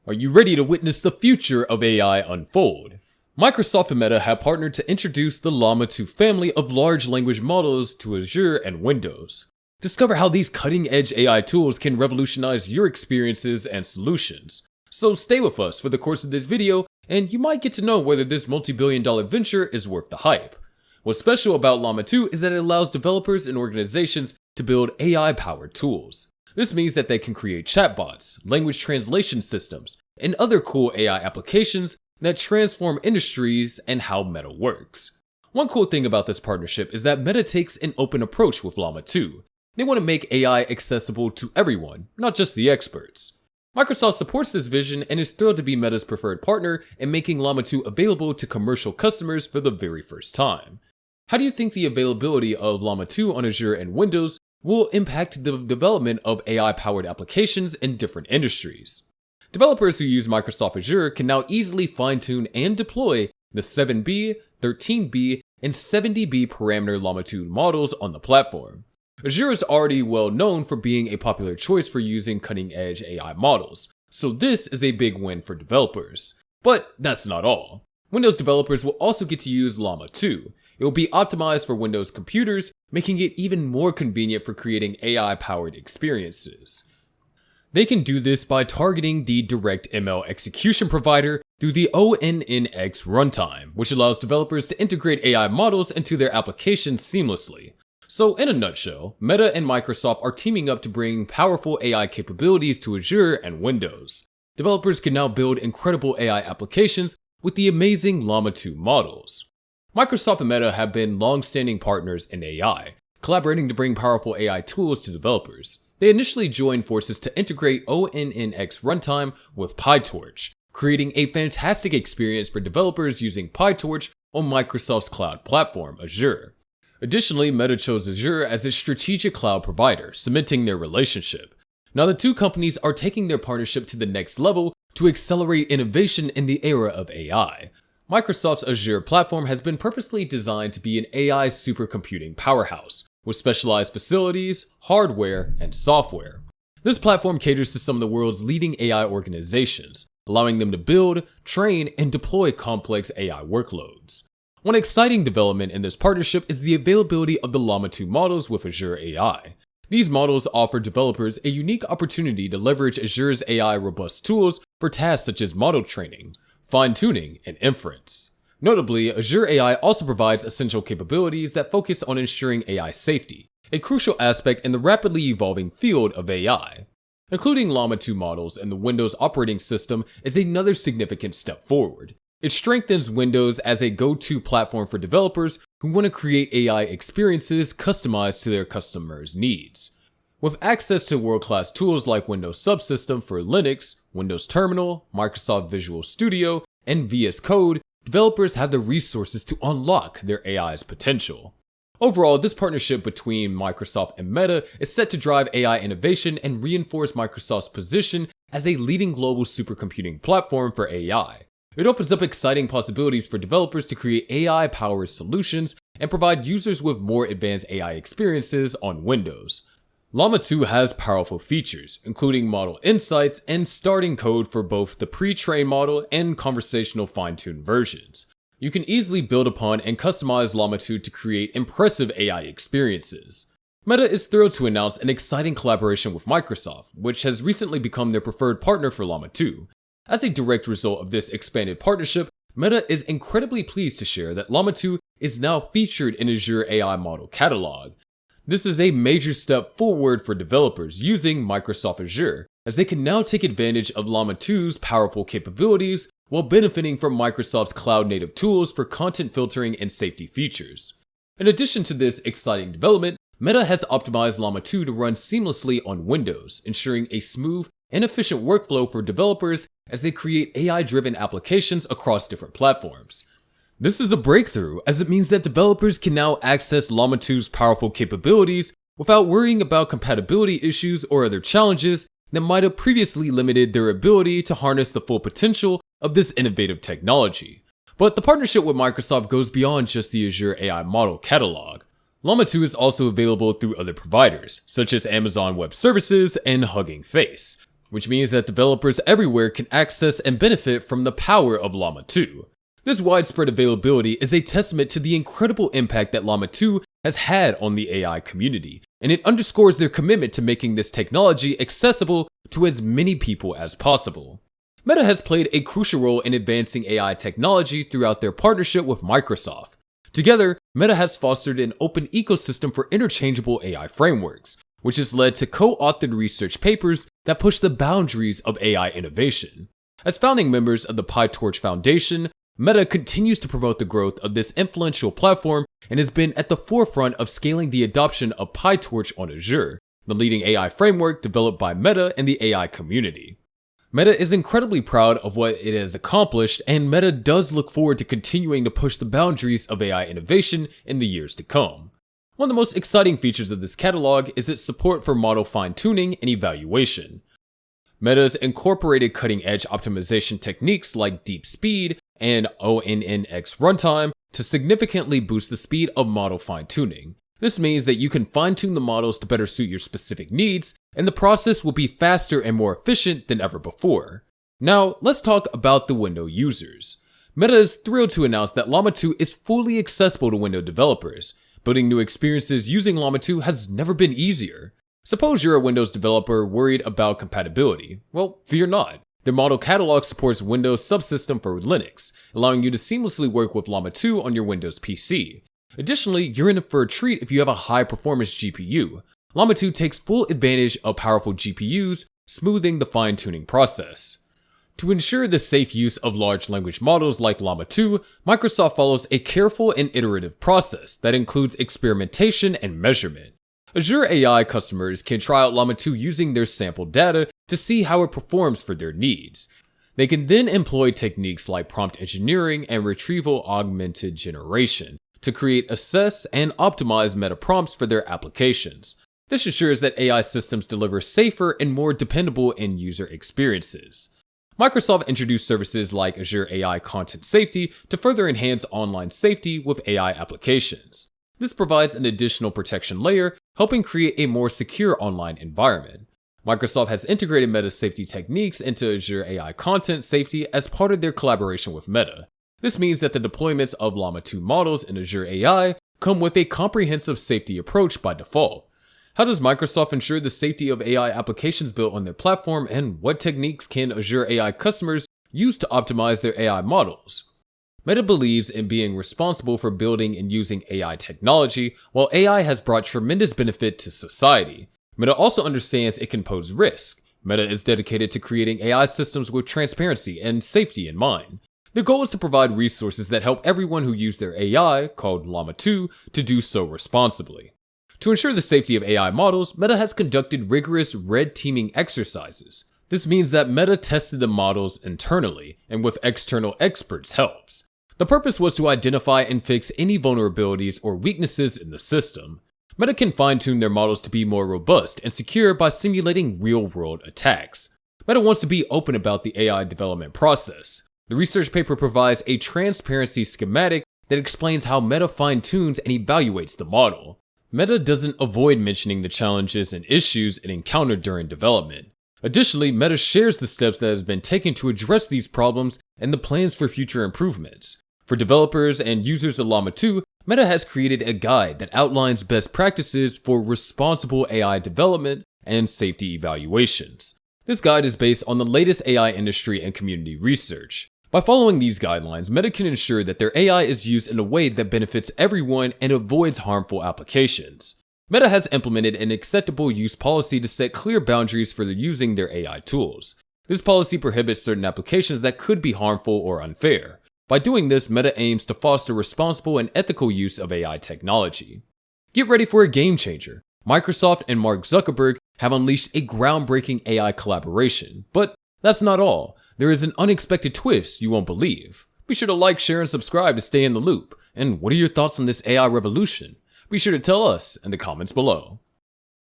Are you ready to witness the future of AI unfold? Microsoft and Meta have partnered to introduce the Llama 2 family of large language models to Azure and Windows. Discover how these cutting-edge AI tools can revolutionize your experiences and solutions. So stay with us for the course of this video, and you might get to know whether this multi-billion-dollar venture is worth the hype. What's special about Llama 2 is that it allows developers and organizations to build AI-powered tools. This means that they can create chatbots, language translation systems, and other cool AI applications that transform industries and how Meta works. One cool thing about this partnership is that Meta takes an open approach with Llama 2. They want to make AI accessible to everyone, not just the experts. Microsoft supports this vision and is thrilled to be Meta's preferred partner in making Llama 2 available to commercial customers for the very first time. How do you think the availability of Llama 2 on Azure and Windows will impact the development of AI-powered applications in different industries? Developers who use Microsoft Azure can now easily fine-tune and deploy the 7B, 13B, and 70B parameter Llama 2 models on the platform. Azure is already well known for being a popular choice for using cutting-edge AI models, so this is a big win for developers. But that's not all. Windows developers will also get to use Llama 2. It will be optimized for Windows computers, making it even more convenient for creating AI-powered experiences. They can do this by targeting the direct ML execution provider through the ONNX runtime, which allows developers to integrate AI models into their applications seamlessly. So in a nutshell, Meta and Microsoft are teaming up to bring powerful AI capabilities to Azure and Windows. Developers can now build incredible AI applications with the amazing Llama 2 models. Microsoft and Meta have been long-standing partners in AI, collaborating to bring powerful AI tools to developers. They initially joined forces to integrate ONNX runtime with PyTorch, creating a fantastic experience for developers using PyTorch on Microsoft's cloud platform, Azure. Additionally, Meta chose Azure as its strategic cloud provider, cementing their relationship. Now the two companies are taking their partnership to the next level to accelerate innovation in the era of AI. Microsoft's Azure platform has been purposely designed to be an AI supercomputing powerhouse, with specialized facilities, hardware, and software. This platform caters to some of the world's leading AI organizations, allowing them to build, train, and deploy complex AI workloads. One exciting development in this partnership is the availability of the Llama 2 models with Azure AI. These models offer developers a unique opportunity to leverage Azure's AI robust tools for tasks such as model training, fine-tuning, and inference. Notably, Azure AI also provides essential capabilities that focus on ensuring AI safety, a crucial aspect in the rapidly evolving field of AI. Including Llama 2 models in the Windows operating system is another significant step forward. It strengthens Windows as a go-to platform for developers who want to create AI experiences customized to their customers' needs. With access to world-class tools like Windows Subsystem for Linux, Windows Terminal, Microsoft Visual Studio, and VS Code, developers have the resources to unlock their AI's potential. Overall, this partnership between Microsoft and Meta is set to drive AI innovation and reinforce Microsoft's position as a leading global supercomputing platform for AI. It opens up exciting possibilities for developers to create AI-powered solutions and provide users with more advanced AI experiences on Windows. Llama 2 has powerful features, including model insights and starting code for both the pre-trained model and conversational fine-tuned versions. You can easily build upon and customize Llama 2 to create impressive AI experiences. Meta is thrilled to announce an exciting collaboration with Microsoft, which has recently become their preferred partner for Llama 2. As a direct result of this expanded partnership, Meta is incredibly pleased to share that Llama 2 is now featured in Azure AI model catalog. This is a major step forward for developers using Microsoft Azure, as they can now take advantage of Llama 2's powerful capabilities while benefiting from Microsoft's cloud-native tools for content filtering and safety features. In addition to this exciting development, Meta has optimized Llama 2 to run seamlessly on Windows, ensuring a smooth and efficient workflow for developers as they create AI-driven applications across different platforms. This is a breakthrough, as it means that developers can now access Llama 2's powerful capabilities without worrying about compatibility issues or other challenges that might have previously limited their ability to harness the full potential of this innovative technology. But the partnership with Microsoft goes beyond just the Azure AI model catalog. Llama 2 is also available through other providers, such as Amazon Web Services and Hugging Face. which means that developers everywhere can access and benefit from the power of Llama 2. This widespread availability is a testament to the incredible impact that Llama 2 has had on the AI community, and it underscores their commitment to making this technology accessible to as many people as possible. Meta has played a crucial role in advancing AI technology throughout their partnership with Microsoft. Together, Meta has fostered an open ecosystem for interchangeable AI frameworks, which has led to co-authored research papers that push the boundaries of AI innovation. As founding members of the PyTorch Foundation, Meta continues to promote the growth of this influential platform and has been at the forefront of scaling the adoption of PyTorch on Azure, the leading AI framework developed by Meta and the AI community. Meta is incredibly proud of what it has accomplished, and Meta does look forward to continuing to push the boundaries of AI innovation in the years to come. One of the most exciting features of this catalog is its support for model fine-tuning and evaluation. Meta's incorporated cutting-edge optimization techniques like deep speed and ONNX runtime to significantly boost the speed of model fine-tuning. This means that you can fine-tune the models to better suit your specific needs, and the process will be faster and more efficient than ever before. Now, let's talk about the Windows users. Meta is thrilled to announce that Llama 2 is fully accessible to Windows developers. Building new experiences using Llama 2 has never been easier. Suppose you're a Windows developer worried about compatibility. Well, fear not. Their model catalog supports Windows subsystem for Linux, allowing you to seamlessly work with Llama 2 on your Windows PC. Additionally, you're in for a treat if you have a high-performance GPU. Llama 2 takes full advantage of powerful GPUs, smoothing the fine-tuning process. To ensure the safe use of large language models like Llama 2, Microsoft follows a careful and iterative process that includes experimentation and measurement. Azure AI customers can try out Llama 2 using their sample data to see how it performs for their needs. They can then employ techniques like prompt engineering and retrieval augmented generation to create, assess, and optimize meta prompts for their applications. This ensures that AI systems deliver safer and more dependable end-user experiences. Microsoft introduced services like Azure AI Content Safety to further enhance online safety with AI applications. This provides an additional protection layer, helping create a more secure online environment. Microsoft has integrated Meta safety techniques into Azure AI Content Safety as part of their collaboration with Meta. This means that the deployments of Llama 2 models in Azure AI come with a comprehensive safety approach by default. How does Microsoft ensure the safety of AI applications built on their platform, and what techniques can Azure AI customers use to optimize their AI models? Meta believes in being responsible for building and using AI technology. While AI has brought tremendous benefit to society, Meta also understands it can pose risk. Meta is dedicated to creating AI systems with transparency and safety in mind. Their goal is to provide resources that help everyone who use their AI, called Llama 2, to do so responsibly. To ensure the safety of AI models, Meta has conducted rigorous red teaming exercises. This means that Meta tested the models internally and with external experts' helps. The purpose was to identify and fix any vulnerabilities or weaknesses in the system. Meta can fine-tune their models to be more robust and secure by simulating real-world attacks. Meta wants to be open about the AI development process. The research paper provides a transparency schematic that explains how Meta fine-tunes and evaluates the model. Meta doesn't avoid mentioning the challenges and issues it encountered during development. Additionally, Meta shares the steps that has been taken to address these problems and the plans for future improvements. For developers and users of Llama 2, Meta has created a guide that outlines best practices for responsible AI development and safety evaluations. This guide is based on the latest AI industry and community research. By following these guidelines, Meta can ensure that their AI is used in a way that benefits everyone and avoids harmful applications. Meta has implemented an acceptable use policy to set clear boundaries for using their AI tools. This policy prohibits certain applications that could be harmful or unfair. By doing this, Meta aims to foster responsible and ethical use of AI technology. Get ready for a game changer. Microsoft and Mark Zuckerberg have unleashed a groundbreaking AI collaboration. But that's not all. There is an unexpected twist you won't believe. Be sure to like, share, and subscribe to stay in the loop. And what are your thoughts on this AI revolution? Be sure to tell us in the comments below.